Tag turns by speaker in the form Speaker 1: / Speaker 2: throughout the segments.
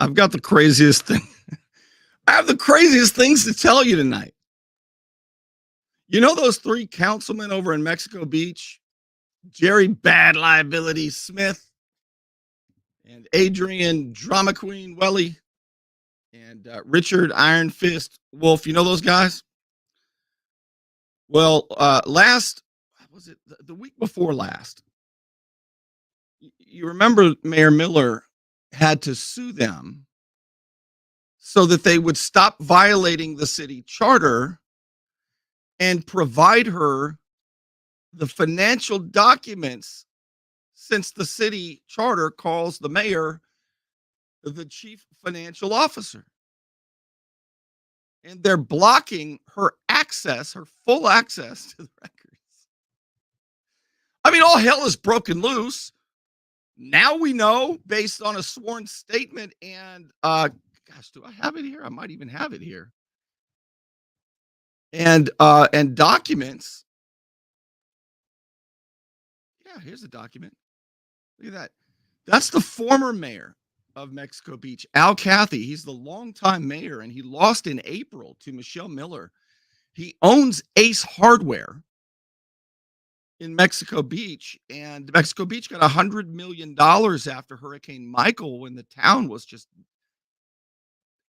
Speaker 1: I've got the craziest thing. I have the craziest things to tell you tonight. You know those three councilmen over in Mexico Beach? Jerry Bad Liability Smith and Adrian Drama Queen Welly and Richard Iron Fist Wolf. You know those guys? Well, last, was it the week before last? You remember Mayor Miller had to sue them so that they would stop violating the city charter and provide her the financial documents, since the city charter calls the mayor the chief financial officer. And they're blocking her access, her full access to the records. I mean, all hell is broken loose. Now we know, based on a sworn statement and gosh, do I have it here? I might even have it here. And documents. Yeah, here's a document. Look at that. That's the former mayor of Mexico Beach, Al Cathy. He's the longtime mayor, and he lost in April to Michelle Miller. He owns Ace Hardware in Mexico Beach, and Mexico Beach got $100 million after Hurricane Michael, when the town was just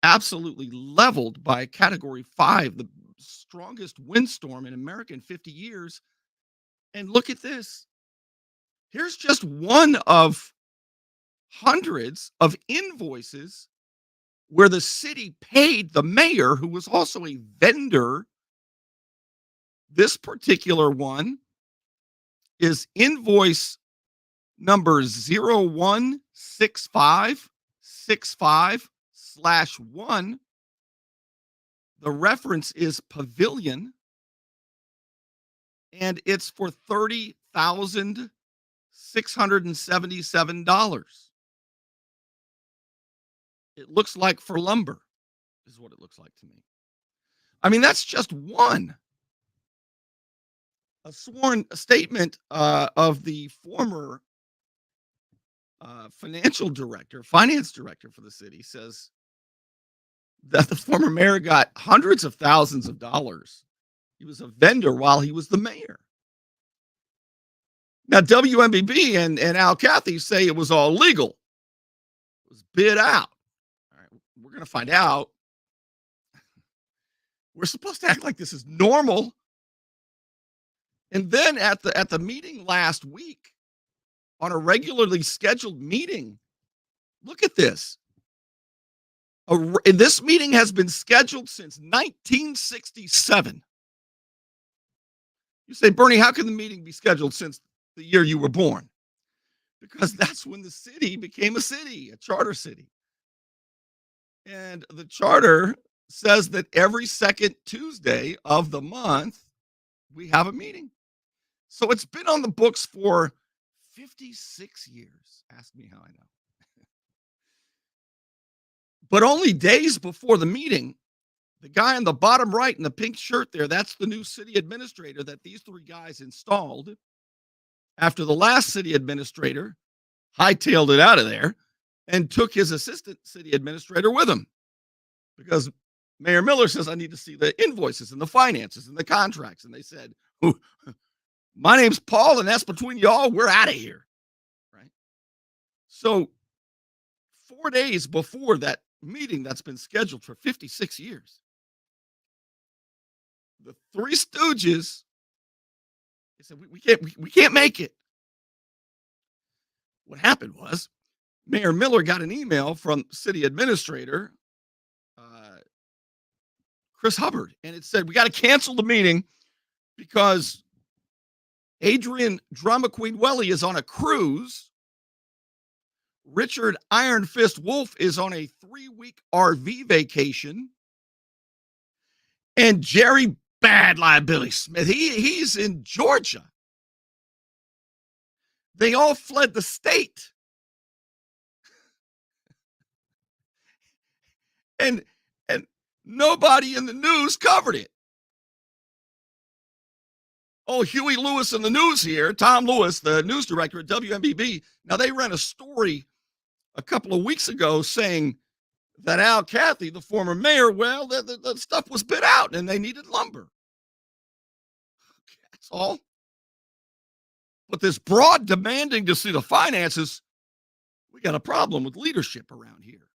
Speaker 1: absolutely leveled by Category 5, the strongest windstorm in America in 50 years. And look at this. Here's just one of hundreds of invoices where the city paid the mayor, who was also a vendor. This particular one is invoice number 016565/1. The reference is Pavilion, and it's for $30,677. It looks like for lumber, is what it looks like to me. I mean, that's just one. A sworn statement of the former finance director for the city says that the former mayor got hundreds of thousands of dollars. He was a vendor while he was the mayor. Now, WMBB and Al Cathy say it was all legal. It was bid out. All right, we're going to find out. We're supposed to act like this is normal. And then at the meeting last week, on a regularly scheduled meeting, look at this. This meeting has been scheduled since 1967. You say, Bernie, how can the meeting be scheduled since the year you were born? Because that's when the city became a city, a charter city. And the charter says that every second Tuesday of the month, we have a meeting. So it's been on the books for 56 years. Ask me how I know. But only days before the meeting, the guy on the bottom right in the pink shirt there, that's the new city administrator that these three guys installed after the last city administrator hightailed it out of there and took his assistant city administrator with him. Because Mayor Miller says, I need to see the invoices and the finances and the contracts. And they said, my name's Paul, and that's between y'all. We're out of here. Right? So 4 days before that meeting that's been scheduled for 56 years, the three stooges, they said, we can't make it. What happened was Mayor Miller got an email from city administrator Chris Hubbard, and it said, we got to cancel the meeting because Adrian Drama Queen Welly is on a cruise. Richard Iron Fist Wolf is on a 3-week RV vacation. And Jerry Bad Liability Smith, he's in Georgia. They all fled the state. And nobody in the news covered it. Oh, Huey Lewis in the news here, Tom Lewis, the news director at WMBB. Now, they ran a story a couple of weeks ago saying that Al Cathy, the former mayor, well, the stuff was bid out and they needed lumber. That's all. But this broad demanding to see the finances, we got a problem with leadership around here.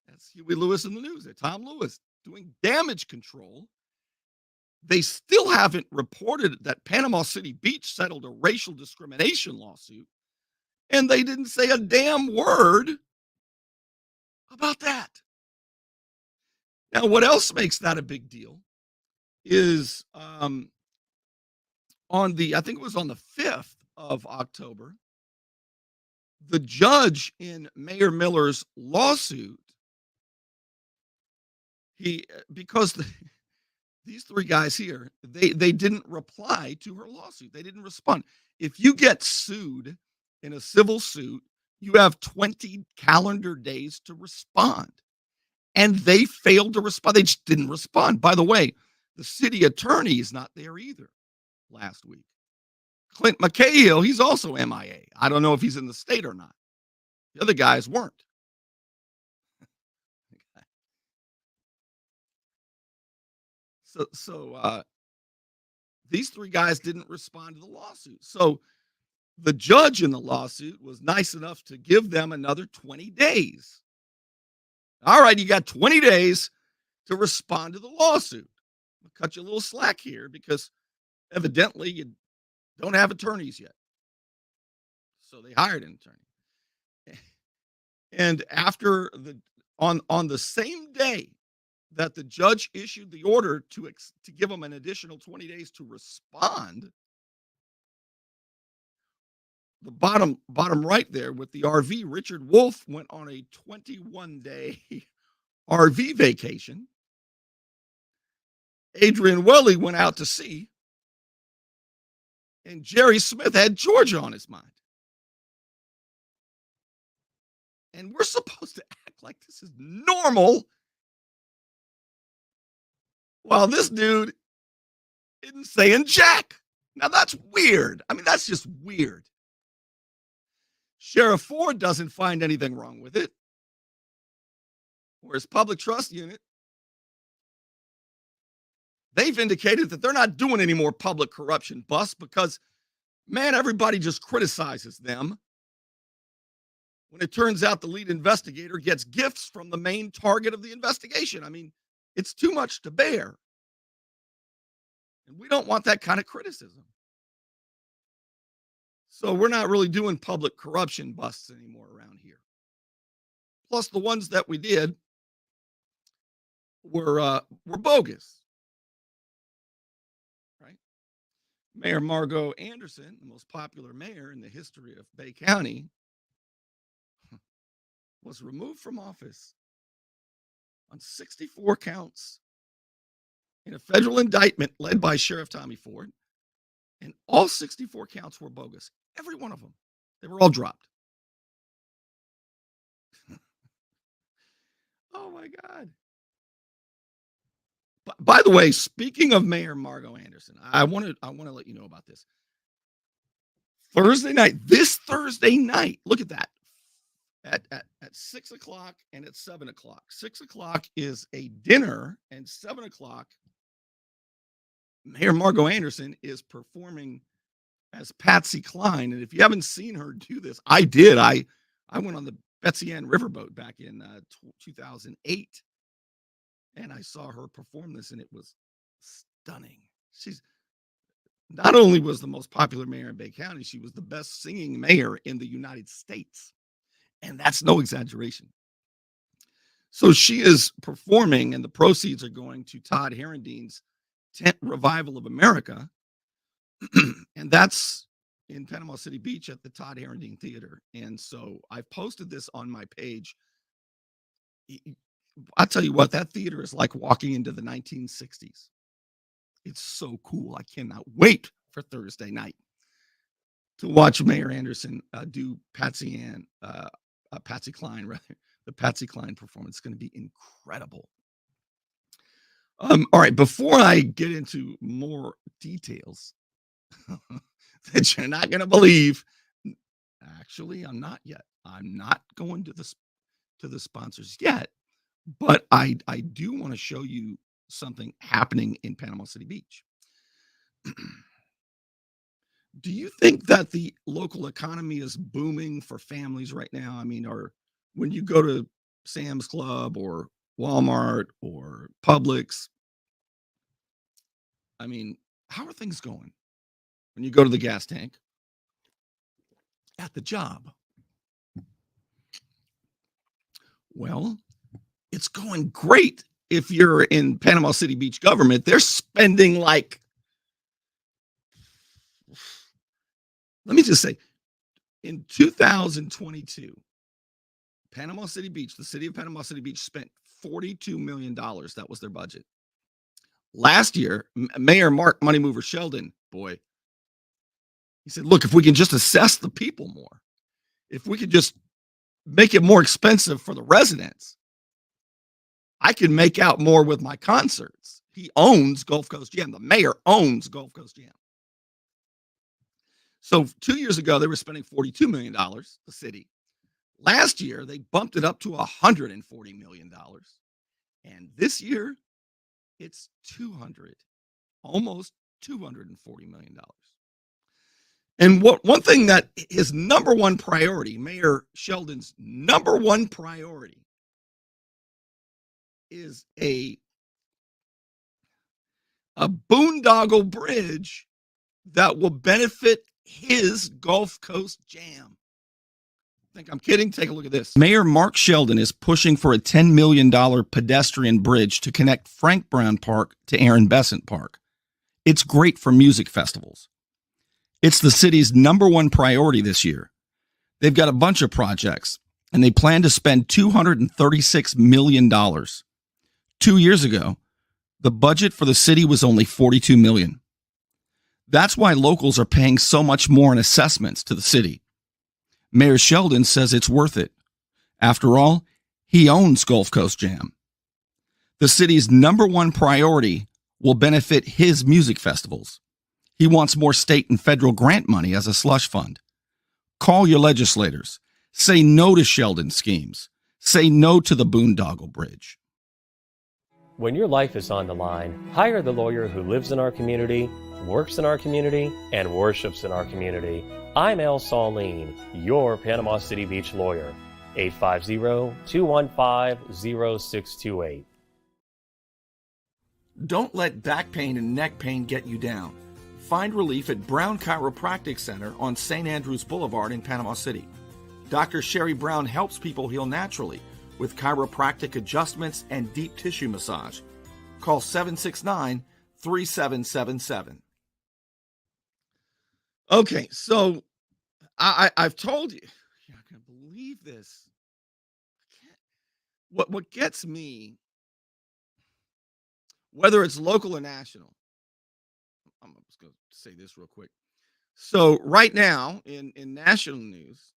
Speaker 1: That's Huey Lewis in the news there, Tom Lewis doing damage control. They still haven't reported that Panama City Beach settled a racial discrimination lawsuit, and they didn't say a damn word about that. Now, what else makes that a big deal is I think it was on the 5th of October, the judge in Mayor Miller's lawsuit, because these three guys here, they didn't reply to her lawsuit. They didn't respond. If you get sued in a civil suit, you have 20 calendar days to respond. And they failed to respond. They just didn't respond. By the way, the city attorney is not there either last week. Clint McCahill, he's also MIA. I don't know if he's in the state or not. The other guys weren't. So these three guys didn't respond to the lawsuit. So the judge in the lawsuit was nice enough to give them another 20 days. All right, you got 20 days to respond to the lawsuit. I'll cut you a little slack here because evidently you don't have attorneys yet. So they hired an attorney. And after on the same day that the judge issued the order to give them an additional 20 days to respond, the bottom right there with the RV, Richard Wolf went on a 21-day RV vacation. Adrian Welly went out to sea. And Jerry Smith had Georgia on his mind. And we're supposed to act like this is normal while this dude isn't saying jack. Now, that's weird. I mean, that's just weird. Sheriff Ford doesn't find anything wrong with it. Whereas Public Trust Unit, they've indicated that they're not doing any more public corruption busts because, man, everybody just criticizes them when it turns out the lead investigator gets gifts from the main target of the investigation. I mean, it's too much to bear. And we don't want that kind of criticism. So we're not really doing public corruption busts anymore around here. Plus, the ones that we did were bogus. Right? Mayor Margot Anderson, the most popular mayor in the history of Bay County, was removed from office on 64 counts in a federal indictment led by Sheriff Tommy Ford. And all 64 counts were bogus. Every one of them. They were all dropped. Oh, my God. By the way, speaking of Mayor Margot Anderson, I want to let you know about this. This Thursday night, look at that. At 6 o'clock and at 7 o'clock. 6 o'clock is a dinner, and 7 o'clock, Mayor Margot Anderson is performing as Patsy Cline. And if you haven't seen her do this, I did. I went on the Betsy Ann Riverboat back in 2008, and I saw her perform this, and it was stunning. She's not only was the most popular mayor in Bay County, she was the best singing mayor in the United States. And that's no exaggeration. So she is performing, and the proceeds are going to Todd Herrendine's Tent Revival of America. And that's in Panama City Beach at the Todd Herrendine Theater. And so I've posted this on my page. I'll tell you what, that theater is like walking into the 1960s. It's so cool. I cannot wait for Thursday night to watch Mayor Anderson do Patsy Cline, rather. The Patsy Cline performance is going to be incredible. All right, before I get into more details that you're not going to believe, actually, I'm not yet. I'm not going to the to the sponsors yet, but I do want to show you something happening in Panama City Beach. Do you think that the local economy is booming for families right now? I mean, or when you go to Sam's Club or Walmart or Publix, I mean, how are things going when you go to the gas tank at the job? Well, it's going great. If you're in Panama City Beach government, they're spending like, let me just say, in 2022, Panama City Beach, the city of Panama City Beach spent $42 million. That was their budget. Last year, Mayor Mark Money Mover Sheldon, boy, he said, look, if we can just assess the people more, if we could just make it more expensive for the residents, I can make out more with my concerts. He owns Gulf Coast Jam. The mayor owns Gulf Coast Jam. So 2 years ago, they were spending $42 million, the city. Last year, they bumped it up to $140 million. And this year, it's almost $240 million. And one thing that his number one priority, Mayor Sheldon's number one priority, is a boondoggle bridge that will benefit his Gulf Coast Jam. Think I'm kidding? Take a look at this. Mayor Mark Sheldon is pushing for a $10 million pedestrian bridge to connect Frank Brown Park to Aaron Besant Park. It's great for music festivals. It's the city's number one priority this year. They've got a bunch of projects, and they plan to spend $236 million. 2 years ago, the budget for the city was only $42 million. That's why locals are paying so much more in assessments to the city. Mayor Sheldon says it's worth it. After all, he owns Gulf Coast Jam. The city's number one priority will benefit his music festivals. He wants more state and federal grant money as a slush fund. Call your legislators. Say no to Sheldon schemes. Say no to the boondoggle bridge.
Speaker 2: When your life is on the line, hire the lawyer who lives in our community, works in our community, and worships in our community. I'm El Saulene, your Panama City Beach lawyer. 850-215-0628.
Speaker 1: Don't let back pain and neck pain get you down. Find relief at Brown Chiropractic Center on St. Andrews Boulevard in Panama City. Dr. Sherry Brown helps people heal naturally with chiropractic adjustments and deep tissue massage. Call 769-3777. Okay, so I've told you, you're not going to believe this. What gets me, whether it's local or national, I'm just going to say this real quick. So right now in national news,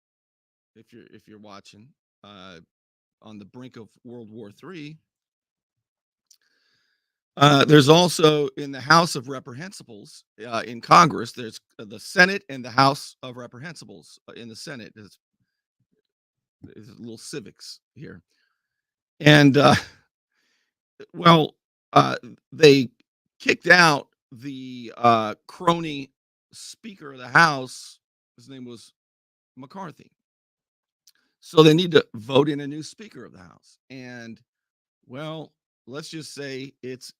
Speaker 1: if you're watching, on the brink of World War III, there's also in the House of Reprehensibles in Congress, there's the Senate and the House of Reprehensibles in the Senate. There's little civics here. And, they kicked out the crony Speaker of the House. His name was McCarthy. So they need to vote in a new Speaker of the House. And, well, let's just say it's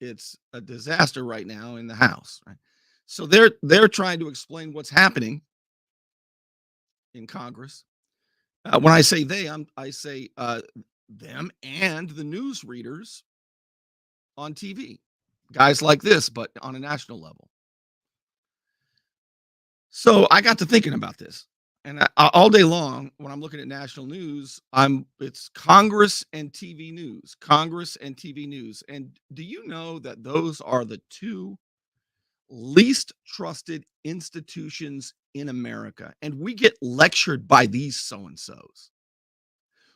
Speaker 1: a disaster right now in the House. Right? So they're trying to explain what's happening in Congress. When I say they, I say them and the news readers on TV, guys like this, but on a national level. So I got to thinking about this. And all day long, when I'm looking at national news, it's Congress and TV news, Congress and TV news. And do you know that those are the two least trusted institutions in America? And we get lectured by these so-and-sos.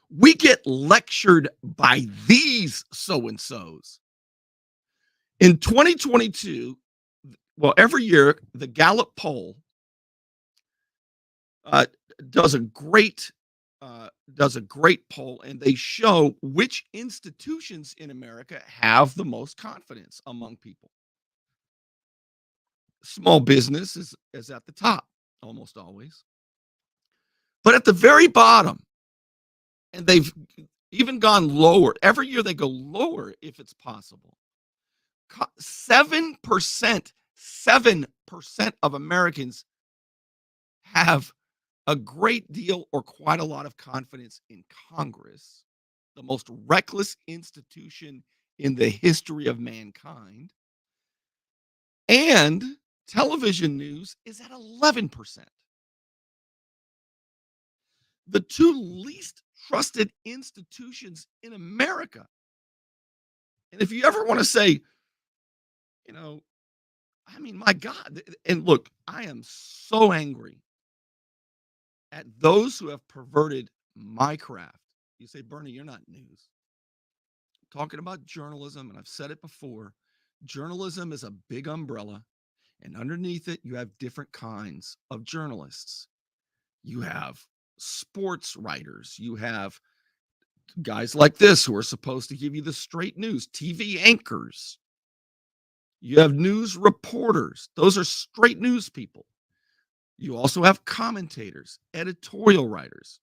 Speaker 1: We get lectured by these so-and-sos. In 2022, well, every year, the Gallup poll does a great does a great poll, and they show which institutions in America have the most confidence among people. Small business is at the top almost always. But at the very bottom, and they've even gone lower. Every year they go lower if it's possible. 7% of Americans have a great deal or quite a lot of confidence in Congress, the most reckless institution in the history of mankind. And television news is at 11%. The two least trusted institutions in America. And if you ever want to say, you know, I mean, my God, and look, I am so angry at those who have perverted my craft. You say, Bernie, you're not news. I'm talking about journalism, and I've said it before. Journalism is a big umbrella, and underneath it, you have different kinds of journalists. You have sports writers, you have guys like this who are supposed to give you the straight news, TV anchors. You have news reporters. Those are straight news people. You also have commentators, editorial writers.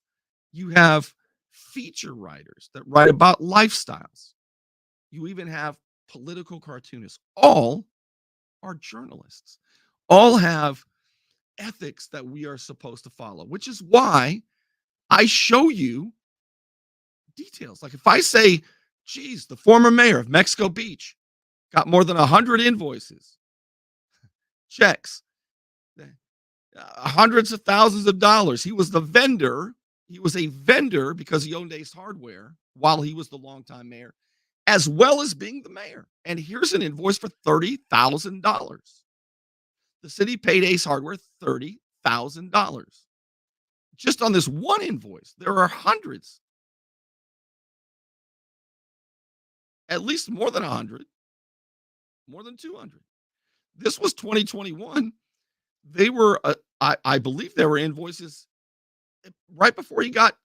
Speaker 1: You have feature writers that write about lifestyles. You even have political cartoonists. All are journalists. All have ethics that we are supposed to follow, which is why I show you details. Like if I say, geez, the former mayor of Mexico Beach got more than 100 invoices, checks, hundreds of thousands of dollars. He was the vendor. He was a vendor because he owned Ace Hardware while he was the longtime mayor, as well as being the mayor. And here's an invoice for $30,000. The city paid Ace Hardware $30,000. Just on this one invoice, there are hundreds. At least more than 100, more than 200. This was 2021. They were, I believe there were invoices right before he lost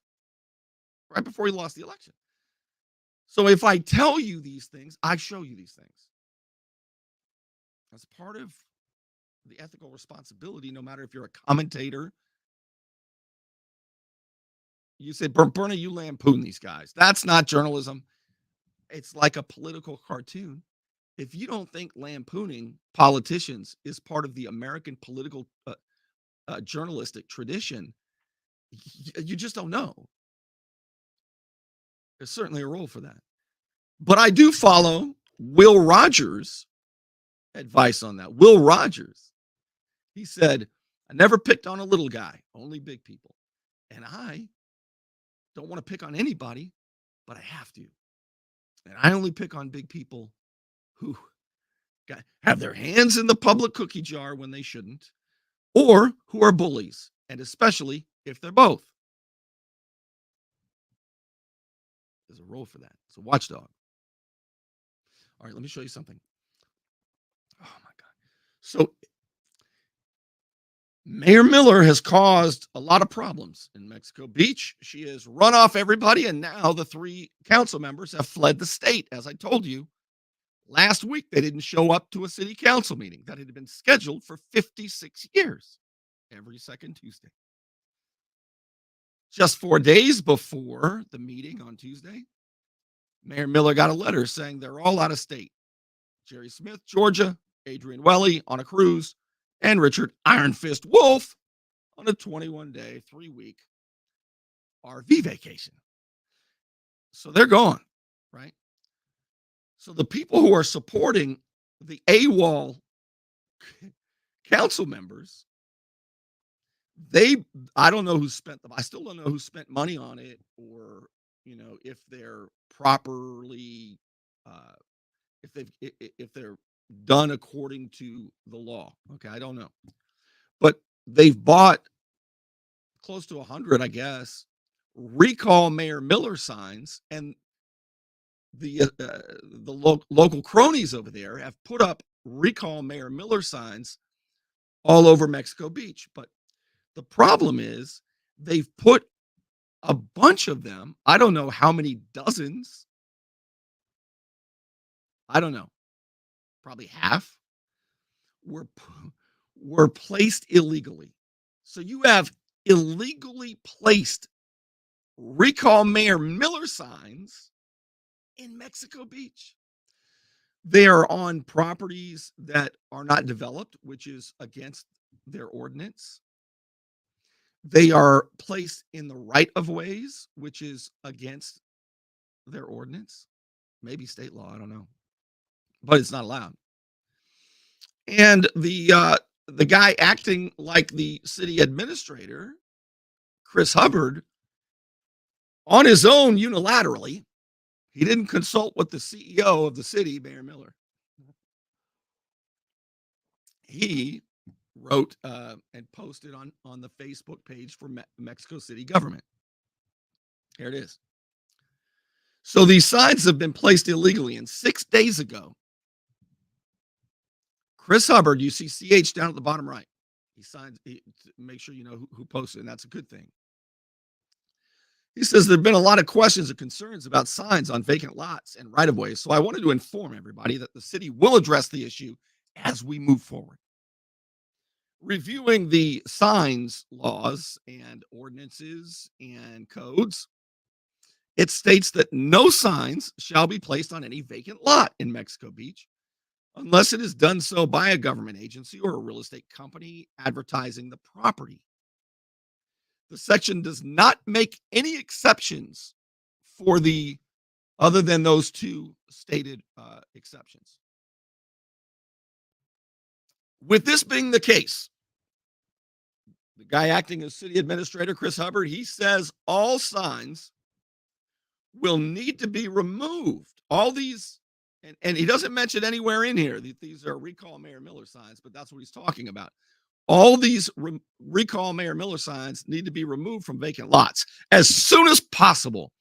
Speaker 1: the election. So if I tell you these things, I show you these things. That's part of the ethical responsibility, no matter if you're a commentator. You say, Bernie, you lampoon these guys. That's not journalism. It's like a political cartoon. If you don't think lampooning politicians is part of the American political journalistic tradition, you just don't know. There's certainly a role for that. But I do follow Will Rogers' advice on that. Will Rogers, he said, I never picked on a little guy, only big people. And I don't want to pick on anybody, but I have to. And I only pick on big people who have their hands in the public cookie jar when they shouldn't, or who are bullies, and especially if they're both. There's a role for that. It's a watchdog. All right, let me show you something. Oh, my God. So Mayor Miller has caused a lot of problems in Mexico Beach. She has run off everybody, and now the 3 council members have fled the state. As I told you, last week they didn't show up to a city council meeting that had been scheduled for 56 years, every second Tuesday. Just 4 days before the meeting on Tuesday, Mayor Miller got a letter saying they're all out of state. Jerry Smith, Georgia, Adrian Welly on a cruise, and Richard Iron Fist Wolf on a 21-day, 3-week RV vacation. So they're gone, right? So the people who are supporting the AWOL council members, I don't know who spent them. I still don't know who spent money on it, or, if they're properly, if they're done according to the law. Okay, I don't know. But they've bought close to 100, I guess, recall Mayor Miller signs, and the local cronies over there have put up recall Mayor Miller signs all over Mexico Beach. But the problem is they've put a bunch of them, I don't know how many dozens, I don't know, probably half, were were placed illegally. So you have illegally placed recall Mayor Miller signs in Mexico Beach. They are on properties that are not developed, which is against their ordinance. They are placed in the right of ways, which is against their ordinance. Maybe state law, I don't know, but it's not allowed. And the guy acting like the city administrator, Chris Hubbard, on his own unilaterally, he didn't consult with the CEO of the city, Mayor Miller. He wrote and posted on the Facebook page for Mexico City government. Here it is. So these signs have been placed illegally, and 6 days ago, Chris Hubbard, you see CH down at the bottom right. He signs, make sure you know who posted, and that's a good thing. He says there have been a lot of questions and concerns about signs on vacant lots and right of ways. So I wanted to inform everybody that the city will address the issue as we move forward. Reviewing the signs laws and ordinances and codes, it states that no signs shall be placed on any vacant lot in Mexico Beach unless it is done so by a government agency or a real estate company advertising the property. The section does not make any exceptions for the other than those two stated exceptions. With this being the case, the guy acting as city administrator, Chris Hubbard, he says all signs will need to be removed. All these, and he doesn't mention anywhere in here that these are recall Mayor Miller signs, but that's what he's talking about. All these recall Mayor Miller signs need to be removed from vacant lots as soon as possible.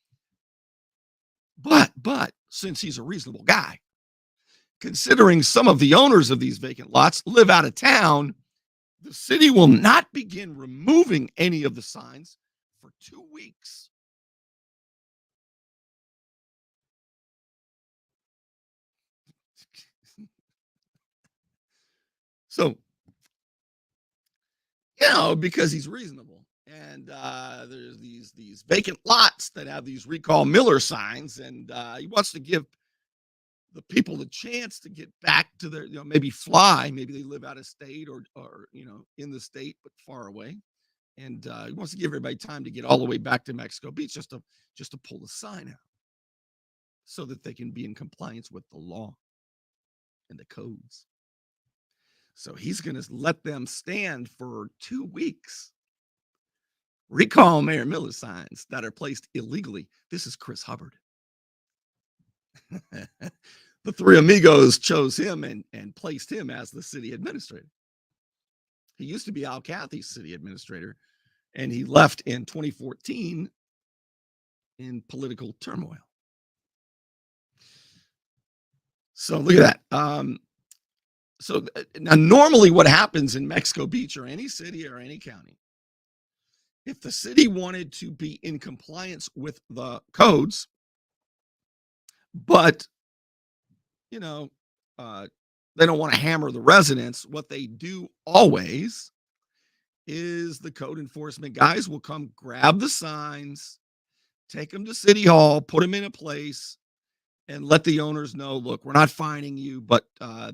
Speaker 1: But since he's a reasonable guy, considering some of the owners of these vacant lots live out of town, the city will not begin removing any of the signs for 2 weeks. So, because he's reasonable. And there's these vacant lots that have these recall Miller signs, and he wants to give the people the chance to get back to their, maybe fly. Maybe they live out of state or in the state but far away. And he wants to give everybody time to get all the way back to Mexico Beach just to pull the sign out so that they can be in compliance with the law and the codes. So he's going to let them stand for 2 weeks. Recall Mayor Miller signs that are placed illegally. This is Chris Hubbard. The three amigos chose him and placed him as the city administrator. He used to be Al Cathy's city administrator, and he left in 2014 in political turmoil. So look at that. So now, normally what happens in Mexico Beach or any city or any county, if the city wanted to be in compliance with the codes, but they don't want to hammer the residents, what they do always is the code enforcement guys will come grab the signs, take them to City Hall, put them in a place, and let the owners know, look, we're not fining you, but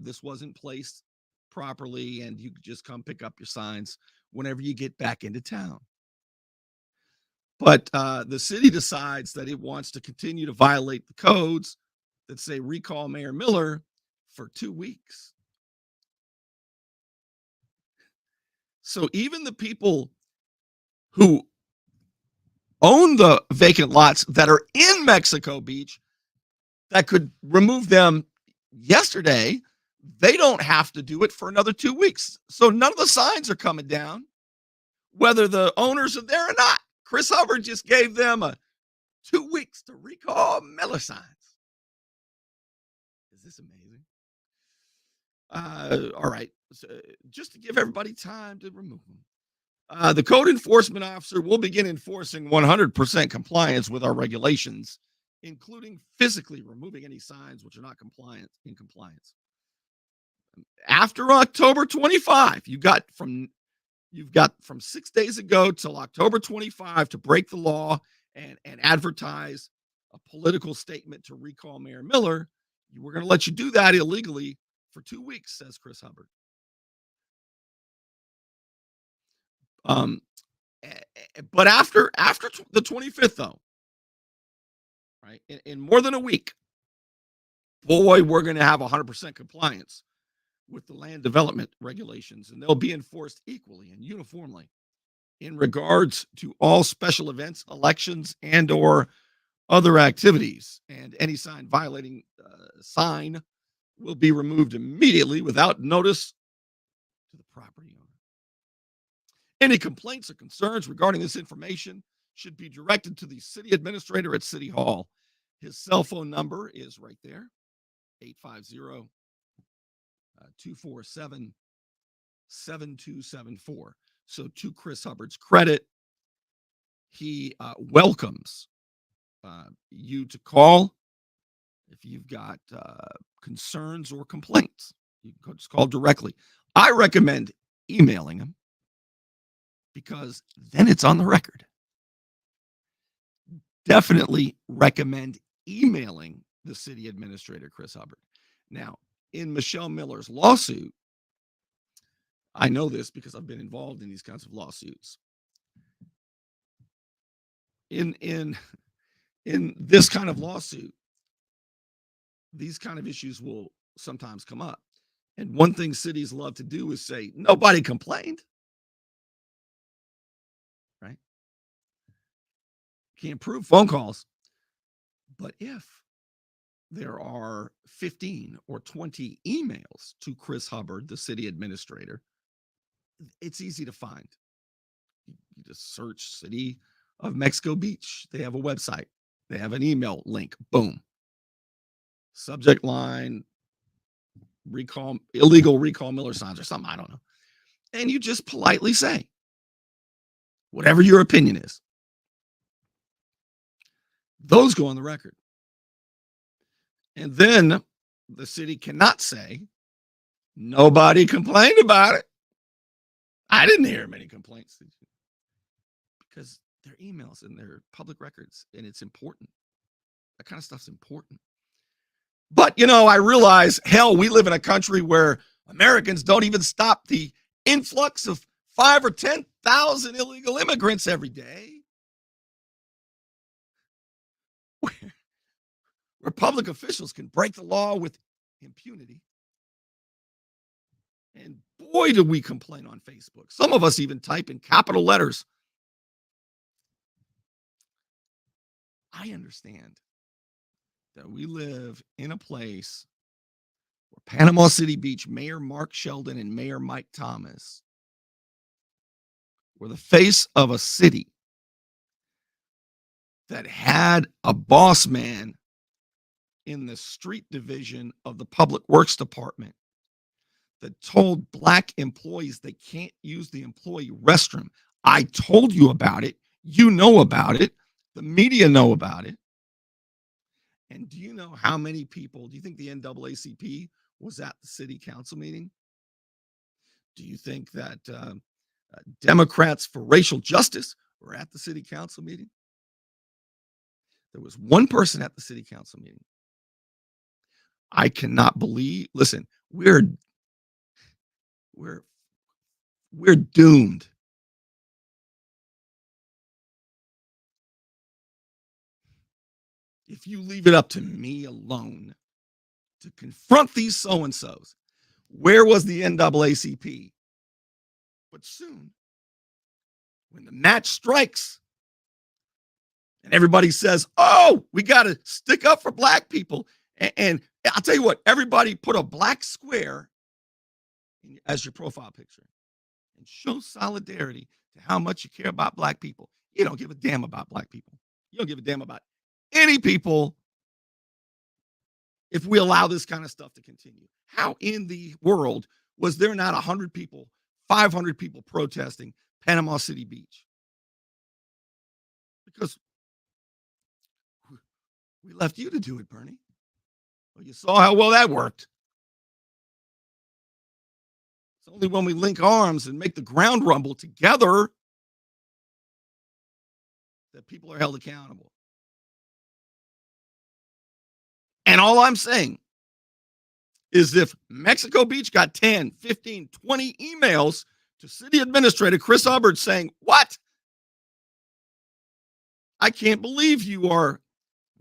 Speaker 1: this wasn't placed properly, and you could just come pick up your signs whenever you get back into town. But the city decides that it wants to continue to violate the codes that say recall Mayor Miller for 2 weeks. So even the people who own the vacant lots that are in Mexico Beach that could remove them yesterday, they don't have to do it for another 2 weeks. So none of the signs are coming down, whether the owners are there or not. Chris Hubbard just gave them 2 weeks to recall Miller signs. Is this amazing? All right. So just to give everybody time to remove them. The code enforcement officer will begin enforcing 100% compliance with our regulations, including physically removing any signs which are not in compliance. After October 25, you've got from 6 days ago till October 25 to break the law and advertise a political statement to recall Mayor Miller. We're going to let you do that illegally for 2 weeks, says Chris Hubbard. But after the 25th, though, right, in more than a week, boy, we're going to have 100% compliance with the land development regulations, and they'll be enforced equally and uniformly in regards to all special events, elections, and or other activities. And any sign violating sign will be removed immediately without notice to the property owner. Any complaints or concerns regarding this information should be directed to the city administrator at City Hall. His cell phone number is right there, 850-247-7274. So to Chris Hubbard's credit, he welcomes you to call if you've got concerns or complaints. You can just call directly. I recommend emailing him because then it's on the record. Definitely recommend emailing the city administrator, Chris Hubbard. Now, in Michelle Miller's lawsuit, I know this because I've been involved in these kinds of lawsuits. In this kind of lawsuit, these kind of issues will sometimes come up. And one thing cities love to do is say, nobody complained. Right? Can't prove phone calls. But if there are 15 or 20 emails to Chris Hubbard, the city administrator, it's easy to find. You just search City of Mexico Beach. They have a website. They have an email link. Boom. Subject line, illegal recall Miller signs or something. I don't know. And you just politely say whatever your opinion is. Those go on the record. And then the city cannot say, nobody complained about it. I didn't hear many complaints. Because they're emails and they're public records, and it's important. That kind of stuff's important. But, I realize, hell, we live in a country where Americans don't even stop the influx of 5,000 or 10,000 illegal immigrants every day. Where public officials can break the law with impunity. And boy, do we complain on Facebook. Some of us even type in capital letters. I understand that we live in a place where Panama City Beach Mayor Mark Sheldon and Mayor Mike Thomas were the face of a city that had a boss man in the street division of the Public Works Department that told black employees they can't use the employee restroom. I told you about it. You know about it. The media know about it. And do you know how many people, do you think the NAACP was at the city council meeting? Do you think that Democrats for racial justice were at the city council meeting? There was one person at the city council meeting. I cannot believe, listen, we're doomed. If you leave it up to me alone to confront these so-and-sos, where was the NAACP? But soon, when the match strikes and everybody says, oh, we got to stick up for black people. And I'll tell you what, everybody put a black square as your profile picture and show solidarity to how much you care about black people. You don't give a damn about black people. You don't give a damn about any people if we allow this kind of stuff to continue. How in the world was there not 100 people, 500 people protesting Panama City Beach, because we left you to do it, Bernie. Well, you saw how well that worked. It's only when we link arms and make the ground rumble together that people are held accountable. And all I'm saying is if Mexico Beach got 10, 15, 20 emails to City Administrator Chris Hubbard saying, what? I can't believe you are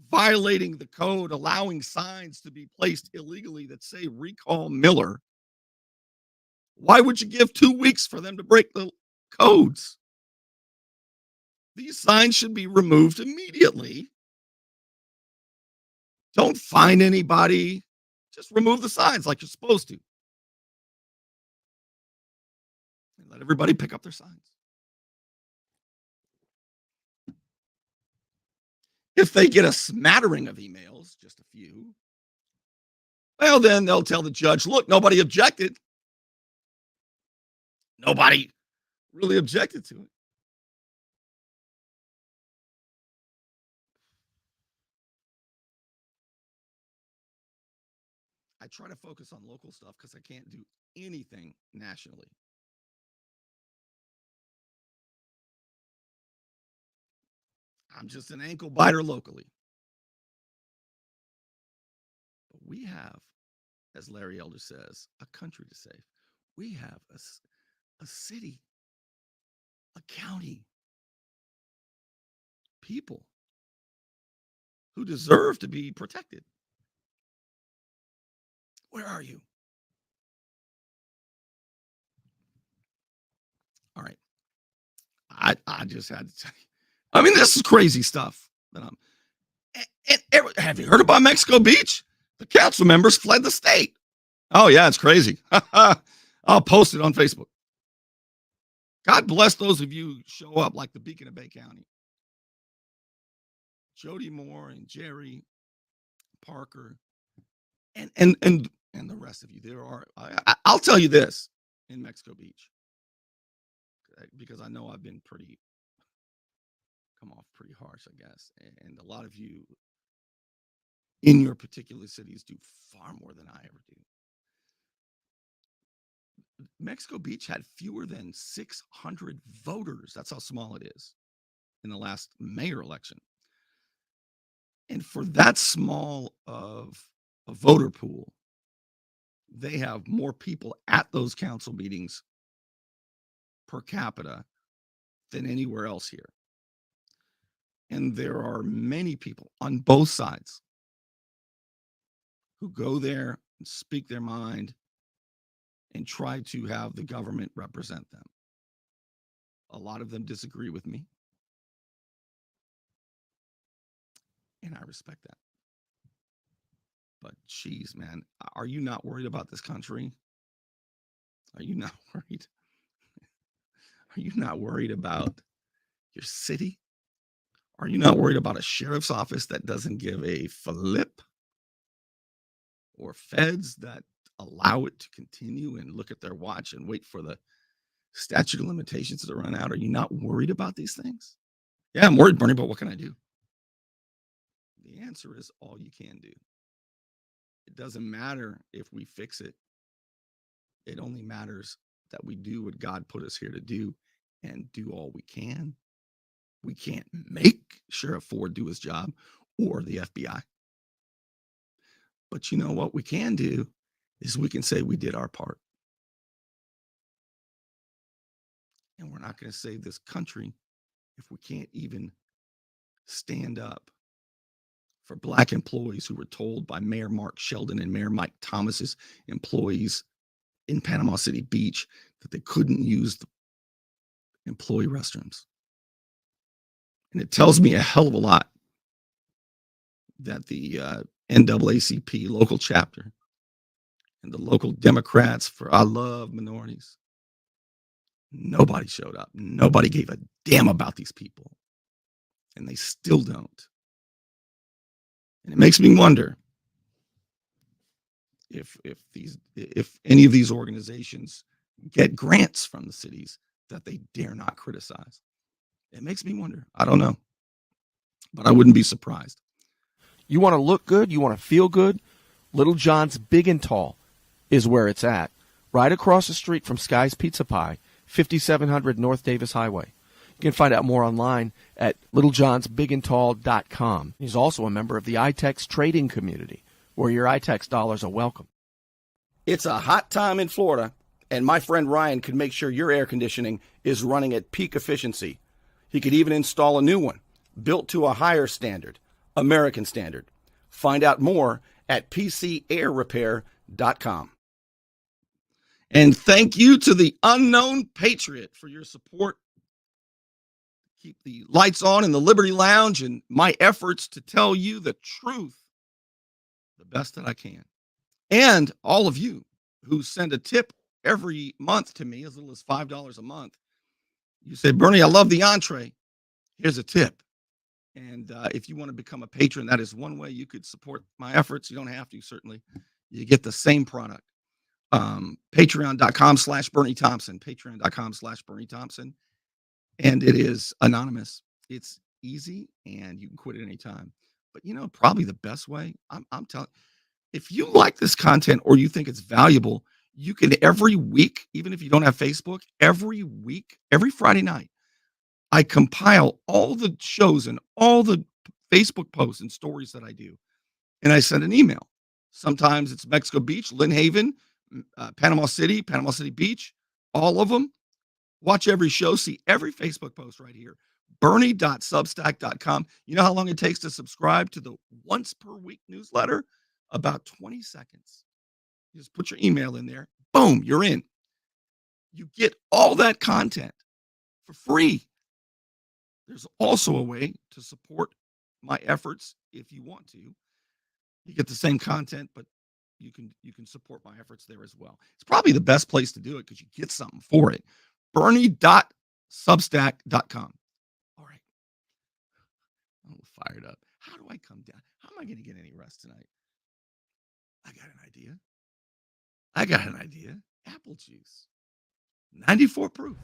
Speaker 1: violating the code, allowing signs to be placed illegally that say recall Miller. Why would you give 2 weeks for them to break the codes? These signs should be removed immediately. Don't fine anybody. Just remove the signs like you're supposed to. And let everybody pick up their signs. If they get a smattering of emails, just a few, well, then they'll tell the judge, look, nobody objected. Nobody really objected to it. I try to focus on local stuff because I can't do anything nationally. I'm just an ankle biter locally. But we have, as Larry Elder says, a country to save. We have a city, a county, people who deserve to be protected. Where are you? All right. I just had to tell you. I mean, this is crazy stuff. That have you heard about Mexico Beach? The council members fled the state. Oh, yeah, it's crazy. I'll post it on Facebook. God bless those of you who show up like the Beacon of Bay County. Jody Moore and Jerry Parker and the rest of you. There are, I'll tell you this in Mexico Beach, because I know I've been come off pretty harsh, I guess. And a lot of you in your particular cities do far more than I ever do. Mexico Beach had fewer than 600 voters. That's how small it is in the last mayor election. And for that small of a voter pool, they have more people at those council meetings per capita than anywhere else here. And there are many people on both sides who go there and speak their mind and try to have the government represent them. A lot of them disagree with me, and I respect that. But geez, man, are you not worried about this country? Are you not worried? Are you not worried about your city? Are you not worried about a sheriff's office that doesn't give a flip? Or feds that allow it to continue and look at their watch and wait for the statute of limitations to run out? Are you not worried about these things? Yeah, I'm worried, Bernie, but what can I do? The answer is all you can do. It doesn't matter if we fix it. It only matters that we do what God put us here to do and do all we can. We can't make Sheriff Ford do his job or the FBI. But you know what we can do is we can say we did our part. And we're not going to save this country if we can't even stand up for Black employees who were told by Mayor Mark Sheldon and Mayor Mike Thomas's employees in Panama City Beach that they couldn't use the employee restrooms. And it tells me a hell of a lot that the NAACP local chapter and the local Democrats for I love minorities, nobody showed up. Nobody gave a damn about these people. And they still don't. And it makes me wonder if any of these organizations get grants from the cities that they dare not criticize. It makes me wonder. I don't know, but I wouldn't be surprised.
Speaker 3: You want to look good? You want to feel good? Little John's Big and Tall is where it's at. Right across the street from Sky's Pizza Pie, 5700 North Davis Highway. You can find out more online at littlejohnsbigandtall.com. He's also a member of the iTex trading community, where your iTex dollars are welcome.
Speaker 4: It's a hot time in Florida, and my friend Ryan can make sure your air conditioning is running at peak efficiency. He could even install a new one, built to a higher standard, American standard. Find out more at pcairrepair.com.
Speaker 1: And thank you to the Unknown Patriot for your support. Keep the lights on in the Liberty Lounge and my efforts to tell you the truth the best that I can. And all of you who send a tip every month to me, as little as $5 a month. You say, Bernie, I love the entree. Here's a tip. And if you want to become a patron, that is one way you could support my efforts. You don't have to, certainly. You get the same product. Patreon.com/Bernie Thompson. Patreon.com/Bernie Thompson. And it is anonymous. It's easy, and you can quit at any time. But, probably the best way, I'm telling you, if you like this content or you think it's valuable, you can every week, even if you don't have Facebook, every week, every Friday night, I compile all the shows and all the Facebook posts and stories that I do, and I send an email. Sometimes it's Mexico Beach, Lynn Haven, Panama City Beach, all of them. Watch every show, see every Facebook post right here. Bernie.substack.com. You know how long it takes to subscribe to the once per week newsletter? About 20 seconds. You just put your email in there. Boom, you're in. You get all that content for free. There's also a way to support my efforts if you want to. You get the same content, but you can support my efforts there as well. It's probably the best place to do it because you get something for it. Bernie.substack.com. All right. I'm fired up. How do I come down? How am I going to get any rest tonight? I got an idea. Apple juice. 94 proof.